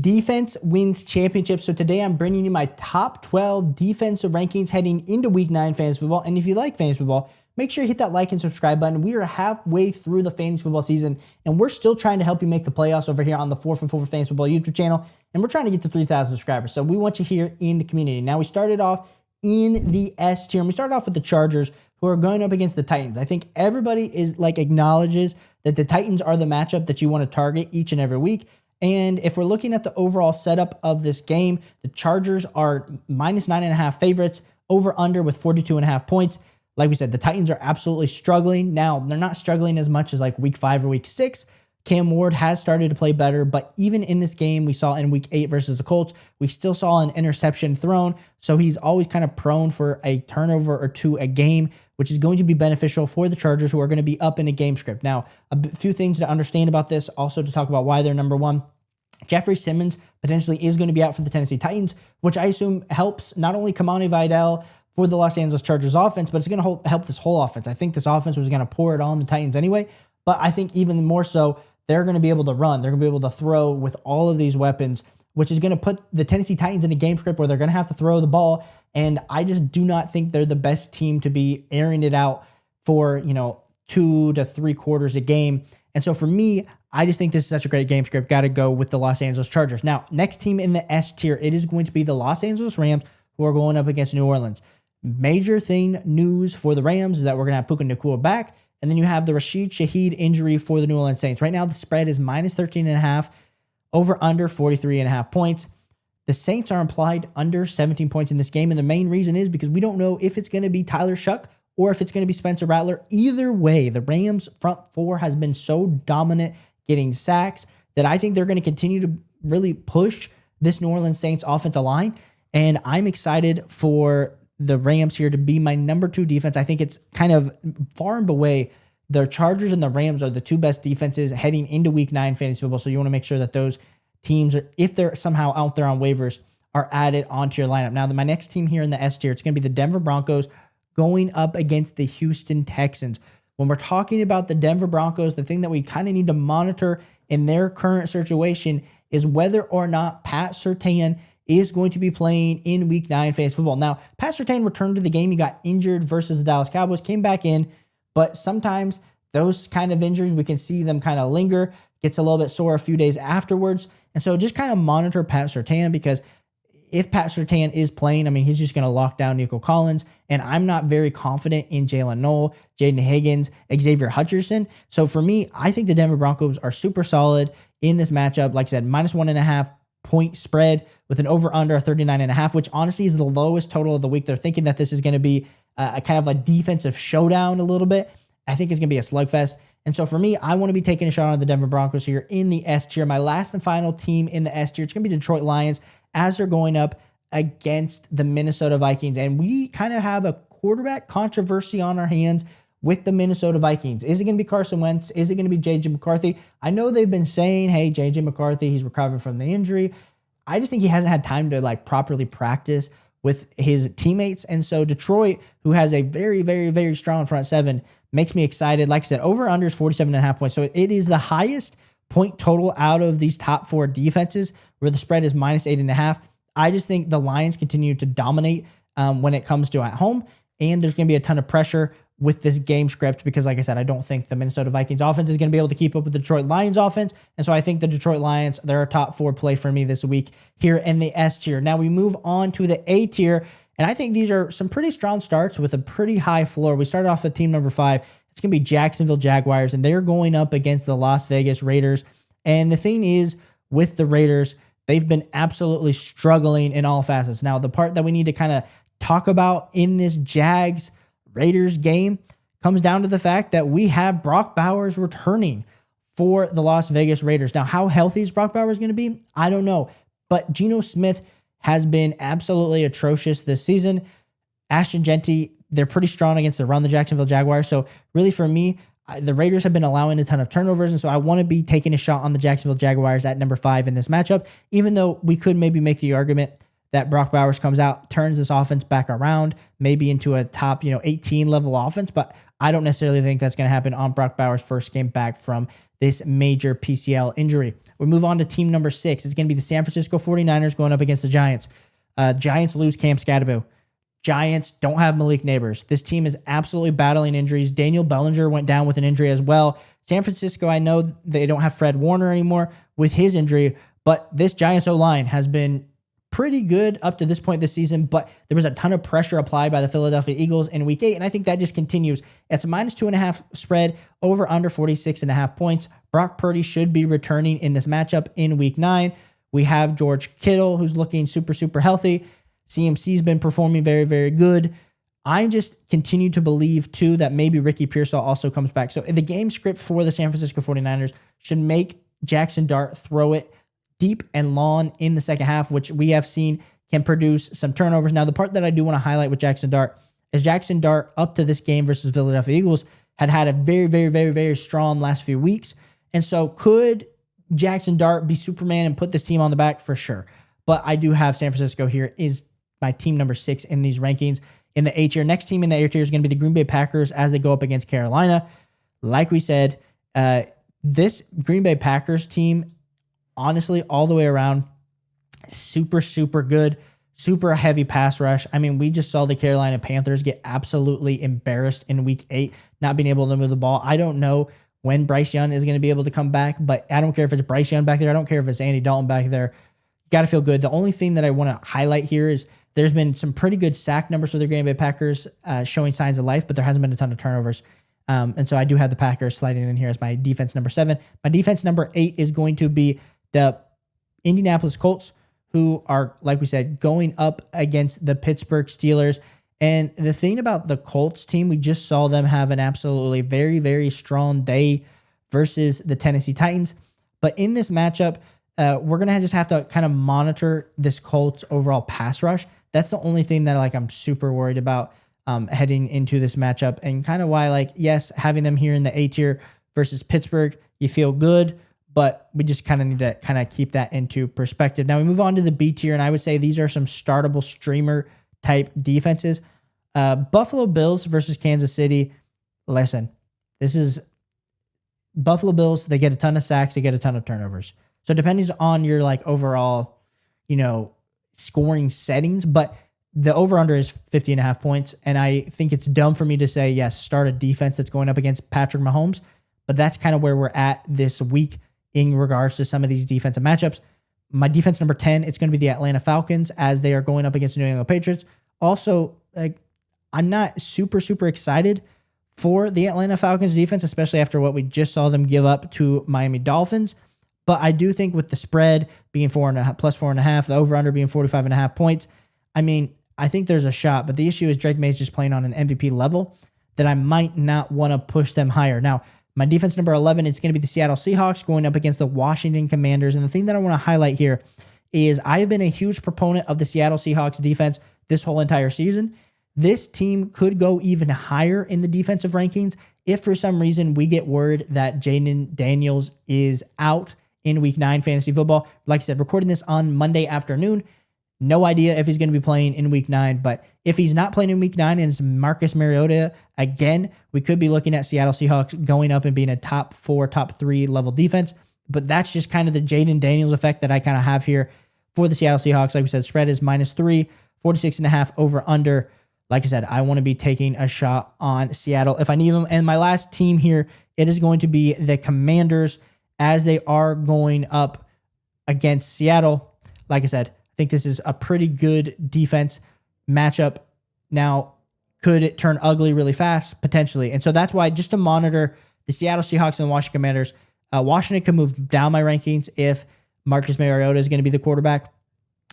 Defense wins championships. So today I'm bringing you my top 12 defensive rankings heading into week 9 fantasy football. And if you like fantasy football, make sure you hit that like and subscribe button. We are halfway through the fantasy football season, and we're still trying to help you make the playoffs over here on the 4 from 4 for Fantasy Football YouTube channel. And we're trying to get to 3,000 subscribers. So we want you here in the community. Now, we started off in the S tier, and we started off with the Chargers, who are going up against the Titans. I think everybody acknowledges that the Titans are the matchup that you want to target each and every week. And if we're looking at the overall setup of this game, the Chargers are minus 9.5 favorites, over under with 42.5 points. Like we said, the Titans are absolutely struggling. Now, they're not struggling as much as like week 5 or week 6. Cam Ward has started to play better, but even in this game we saw in week 8 versus the Colts, we still saw an interception thrown. So he's always kind of prone for a turnover or two a game, which is going to be beneficial for the Chargers, who are going to be up in a game script. Now, a few things to understand about this, also to talk about why they're number 1. Jeffrey Simmons potentially is going to be out for the Tennessee Titans, which I assume helps not only Kamani Vidal for the Los Angeles Chargers offense, but it's going to help this whole offense. I think this offense was going to pour it on the Titans anyway, but I think even more so, they're going to be able to run. They're going to be able to throw with all of these weapons, which is going to put the Tennessee Titans in a game script where they're going to have to throw the ball. And I just do not think they're the best team to be airing it out for, 2 to 3 quarters a game. And so for me, I just think this is such a great game script. Got to go with the Los Angeles Chargers. Now, next team in the S tier, it is going to be the Los Angeles Rams, who are going up against New Orleans. Major news for the Rams is that we're going to have Puka Nacua back. And then you have the Rashid Shaheed injury for the New Orleans Saints. Right now, the spread is minus 13.5, over under 43.5 points. The Saints are implied under 17 points in this game. And the main reason is because we don't know if it's going to be Tyler Shuck or if it's going to be Spencer Rattler. Either way, the Rams front four has been so dominant getting sacks that I think they're going to continue to really push this New Orleans Saints offensive line. And I'm excited for the Rams here to be my number 2 defense. I think it's kind of far and away the Chargers and the Rams are the 2 best defenses heading into week 9 fantasy football. So you want to make sure that those teams, if they're somehow out there on waivers, are added onto your lineup. Now, my next team here in the S tier, it's going to be the Denver Broncos going up against the Houston Texans. When we're talking about the Denver Broncos, the thing that we kind of need to monitor in their current situation is whether or not Pat Surtain is going to be playing in week 9 fantasy football. Now, Pat Surtain returned to the game. He got injured versus the Dallas Cowboys, came back in, but sometimes those kind of injuries, we can see them kind of linger, gets a little bit sore a few days afterwards. And so just kind of monitor Pat Surtain, because if Pat Surtain is playing, he's just going to lock down Nico Collins, and I'm not very confident in Jalen Noel, Jaden Higgins, Xavier Hutcherson. So for me, I think the Denver Broncos are super solid in this matchup. Like I said, minus 1.5 point spread with an over-under of 39.5, which honestly is the lowest total of the week. They're thinking that this is going to be a kind of a defensive showdown a little bit. I think it's going to be a slugfest. And so for me, I want to be taking a shot on the Denver Broncos here in the S tier. My last and final team in the S tier, it's going to be Detroit Lions, as they're going up against the Minnesota Vikings. And we kind of have a quarterback controversy on our hands with the Minnesota Vikings. Is it going to be Carson Wentz? Is it going to be J.J. McCarthy? I know they've been saying, hey, J.J. McCarthy, he's recovering from the injury. I just think he hasn't had time to properly practice with his teammates. And so Detroit, who has a very, very, very strong front seven, makes me excited. Like I said, over under is 47.5 points. So it is the highest point total out of these top 4 defenses, where the spread is minus 8.5. I just think the Lions continue to dominate when it comes to at home. And there's going to be a ton of pressure with this game script, because like I said, I don't think the Minnesota Vikings offense is going to be able to keep up with the Detroit Lions offense. And so I think the Detroit Lions, they're a top 4 play for me this week here in the S tier. Now we move on to the A tier, and I think these are some pretty strong starts with a pretty high floor. We started off with team number 5. It's going to be Jacksonville Jaguars, and they're going up against the Las Vegas Raiders. And the thing is, with the Raiders, they've been absolutely struggling in all facets. Now, the part that we need to kind of talk about in this Jags-Raiders game comes down to the fact that we have Brock Bowers returning for the Las Vegas Raiders. Now, how healthy is Brock Bowers going to be? I don't know. But Geno Smith has been absolutely atrocious this season. Ashton Genty, they're pretty strong against the run, the Jacksonville Jaguars. So really for me, the Raiders have been allowing a ton of turnovers, and so I want to be taking a shot on the Jacksonville Jaguars at number 5 in this matchup, even though we could maybe make the argument that Brock Bowers comes out, turns this offense back around, maybe into a top 18 level offense, but I don't necessarily think that's going to happen on Brock Bowers' first game back from this major PCL injury. We move on to team number 6. It's going to be the San Francisco 49ers going up against the Giants. Giants lose Cam Scatterbo. Giants don't have Malik Neighbors. This team is absolutely battling injuries. Daniel Bellinger went down with an injury as well. San Francisco, I know they don't have Fred Warner anymore with his injury, but this Giants O-line has been pretty good up to this point this season, but there was a ton of pressure applied by the Philadelphia Eagles in week 8, and I think that just continues. It's a -2.5 spread, over under 46.5 points. Brock Purdy should be returning in this matchup in week 9. We have George Kittle, who's looking super, super healthy. CMC's been performing very, very good. I just continue to believe, too, that maybe Ricky Pearsall also comes back. So the game script for the San Francisco 49ers should make Jackson Dart throw it deep and long in the second half, which we have seen can produce some turnovers. Now, the part that I do want to highlight with Jackson Dart is Jackson Dart, up to this game versus Philadelphia Eagles, had a very, very, very, very strong last few weeks. And so could Jackson Dart be Superman and put this team on the back? For sure. But I do have San Francisco here is my team number 6 in these rankings. In the A tier, next team in the A tier is going to be the Green Bay Packers as they go up against Carolina. Like we said, this Green Bay Packers team, honestly, all the way around, super, super good, super heavy pass rush. I mean, we just saw the Carolina Panthers get absolutely embarrassed in week 8, not being able to move the ball. I don't know when Bryce Young is going to be able to come back, but I don't care if it's Bryce Young back there. I don't care if it's Andy Dalton back there. You got to feel good. The only thing that I want to highlight here is there's been some pretty good sack numbers for the Green Bay Packers showing signs of life, but there hasn't been a ton of turnovers. And so I do have the Packers sliding in here as my defense number 7. My defense number 8 is going to be the Indianapolis Colts, who are, like we said, going up against the Pittsburgh Steelers. And the thing about the Colts team, we just saw them have an absolutely very, very strong day versus the Tennessee Titans. But in this matchup, we're going to just have to kind of monitor this Colts overall pass rush. That's the only thing that I'm super worried about heading into this matchup, and kind of why, yes, having them here in the A tier versus Pittsburgh, you feel good, but we just kind of need to kind of keep that into perspective. Now we move on to the B tier, and I would say these are some startable streamer type defenses. Buffalo Bills versus Kansas City. Listen, this is Buffalo Bills. They get a ton of sacks. They get a ton of turnovers. So depending on your overall, scoring settings, but the over-under is 50.5 points. And I think it's dumb for me to say, yes, start a defense that's going up against Patrick Mahomes, but that's kind of where we're at this week in regards to some of these defensive matchups. My defense number 10, it's going to be the Atlanta Falcons as they are going up against the New England Patriots. Also, I'm not super, super excited for the Atlanta Falcons defense, especially after what we just saw them give up to Miami Dolphins. But I do think with the spread being plus 4.5, the over-under being 45.5 points, I mean, I think there's a shot. But the issue is Drake May's just playing on an MVP level that I might not want to push them higher. Now, my defense number 11, it's going to be the Seattle Seahawks going up against the Washington Commanders. And the thing that I want to highlight here is I've been a huge proponent of the Seattle Seahawks defense this whole entire season. This team could go even higher in the defensive rankings if for some reason we get word that Jaden Daniels is out in week 9 fantasy football. Like I said, recording this on Monday afternoon. No idea if he's going to be playing in week 9, but if he's not playing in week 9 and it's Marcus Mariota again, we could be looking at Seattle Seahawks going up and being a top 4, top 3 level defense. But that's just kind of the Jaden Daniels effect that I kind of have here for the Seattle Seahawks. Like we said, spread is -3, 46.5 over under. Like I said, I want to be taking a shot on Seattle if I need them. And my last team here, it is going to be the Commanders as they are going up against Seattle. Like I said, I think this is a pretty good defense matchup. Now, could it turn ugly really fast? Potentially. And so that's why, just to monitor the Seattle Seahawks and the Washington Commanders, Washington could move down my rankings if Marcus Mariota is going to be the quarterback.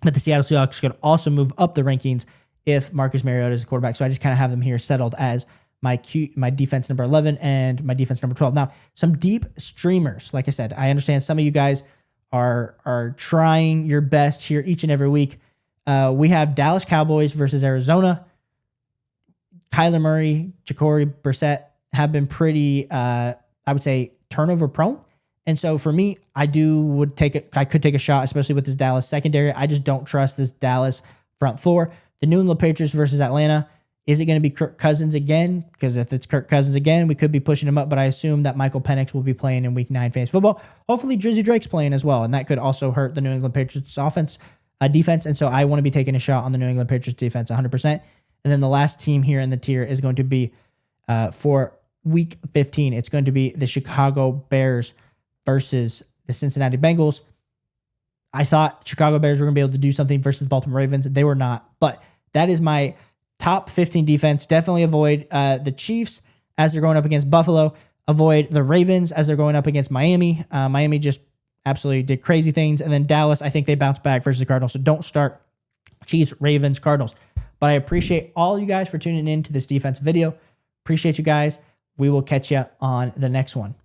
But the Seattle Seahawks could also move up the rankings if Marcus Mariota is the quarterback. So I just kind of have them here settled as my defense number 11 and my defense number 12. Now, some deep streamers. Like I said, I understand some of you guys are trying your best here each and every week. We have Dallas Cowboys versus Arizona. Kyler Murray, Jacory Brissett have been pretty, I would say, turnover prone. And so for me, I could take a shot, especially with this Dallas secondary. I just don't trust this Dallas front four. The New England Patriots versus Atlanta. Is it going to be Kirk Cousins again? Because if it's Kirk Cousins again, we could be pushing him up, but I assume that Michael Penix will be playing in week 9 fantasy football. Hopefully Drizzy Drake's playing as well, and that could also hurt the New England Patriots defense, and so I want to be taking a shot on the New England Patriots defense 100%. And then the last team here in the tier is going to be for week 15. It's going to be the Chicago Bears versus the Cincinnati Bengals. I thought Chicago Bears were going to be able to do something versus the Baltimore Ravens. They were not, but that is my top 15 defense. Definitely avoid the Chiefs as they're going up against Buffalo. Avoid the Ravens as they're going up against Miami. Miami just absolutely did crazy things. And then Dallas, I think they bounced back versus the Cardinals. So don't start Chiefs, Ravens, Cardinals. But I appreciate all you guys for tuning in to this defense video. Appreciate you guys. We will catch you on the next one.